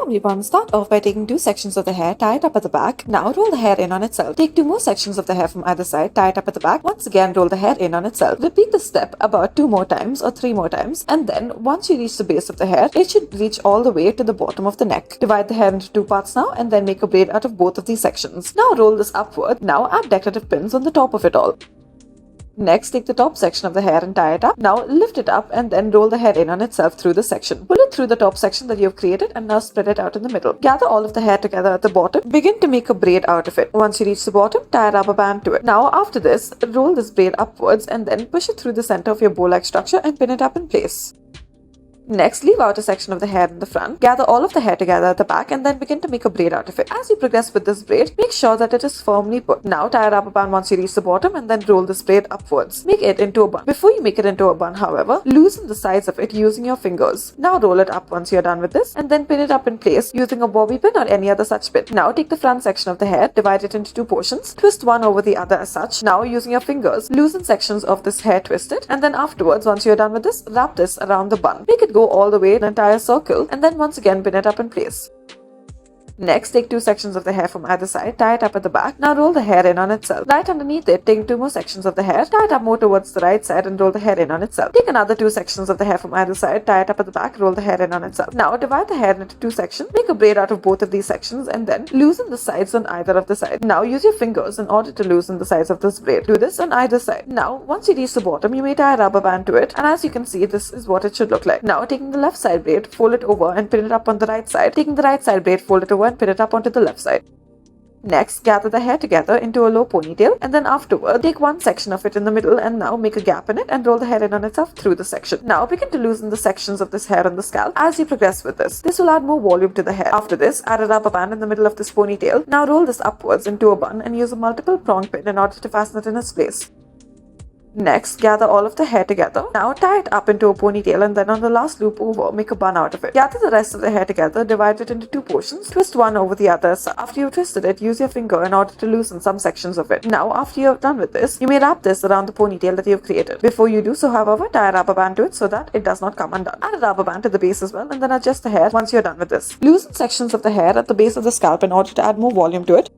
we want to start off by taking 2 sections of the hair, tie it up at the back. Now roll the hair in on itself. Take 2 more sections of the hair from either side, tie it up at the back. Once again, roll the hair in on itself. Repeat the step about 2 more times or 3 more times, and then once you reach the base of the hair, it should reach all the way to the bottom of the neck. Divide the hair into 2 parts now, and then make a braid out of both of these sections. Now roll this upward. Now add decorative pins on the top of it all. Next, take the top section of the hair and tie it up. Now lift it up and then roll the hair in on itself through the section. Pull it through the top section that you have created and now spread it out in the middle. Gather all of the hair together at the bottom. Begin to make a braid out of it. Once you reach the bottom, tie a rubber band to it. Now after this, roll this braid upwards and then push it through the center of your bow-like structure and pin it up in place. Next, leave out a section of the hair in the front, gather all of the hair together at the back, and then begin to make a braid out of it. As you progress with this braid, make sure that it is firmly put. Now tie a rubber band once you reach the bottom and then roll this braid upwards. Make it into a bun. Before you make it into a bun, however, loosen the sides of it using your fingers. Now roll it up once you are done with this, and then pin it up in place using a bobby pin or any other such pin. Now take the front section of the hair, divide it into 2 portions, twist one over the other as such. Now using your fingers, loosen sections of this hair twisted, and then afterwards, once you are done with this, wrap this around the bun. Make it go all the way the entire circle, and then once again pin it up in place. Next, take 2 sections of the hair from either side, tie it up at the back. Now roll the hair in on itself. Right underneath it, take 2 more sections of the hair, tie it up more towards the right side and roll the hair in on itself. Take another 2 sections of the hair from either side, tie it up at the back, roll the hair in on itself. Now divide the hair into 2 sections, make a braid out of both of these sections, and then loosen the sides on either of the sides. Now use your fingers in order to loosen the sides of this braid. Do this on either side. Now, once you reach the bottom, you may tie a rubber band to it, and as you can see, this is what it should look like. Now, taking the left side braid, fold it over and pin it up on the right side. Taking the right side braid, fold it over and pin it up onto the left side. Next, gather the hair together into a low ponytail, and then afterward, take one section of it in the middle and now make a gap in it and roll the hair in on itself through the section. Now begin to loosen the sections of this hair on the scalp as you progress with this. This will add more volume to the hair. After this, add a rubber band in the middle of this ponytail. Now roll this upwards into a bun and use a multiple prong pin in order to fasten it in its place. Next, gather all of the hair together. Now tie it up into a ponytail and then on the last loop over, make a bun out of it. Gather the rest of the hair together, divide it into 2 portions, twist one over the other. So after you've twisted it, use your finger in order to loosen some sections of it. Now, after you have done with this, you may wrap this around the ponytail that you have created. Before you do so, however, tie a rubber band to it so that it does not come undone. Add a rubber band to the base as well and then adjust the hair once you're done with this. Loosen sections of the hair at the base of the scalp in order to add more volume to it.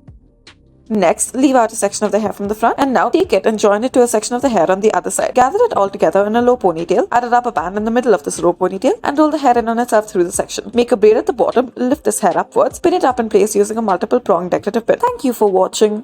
Next, leave out a section of the hair from the front and now take it and join it to a section of the hair on the other side. Gather it all together in a low ponytail, add a rubber band in the middle of this low ponytail and roll the hair in on itself through the section. Make a braid at the bottom, lift this hair upwards, pin it up in place using a multiple prong decorative pin. Thank you for watching.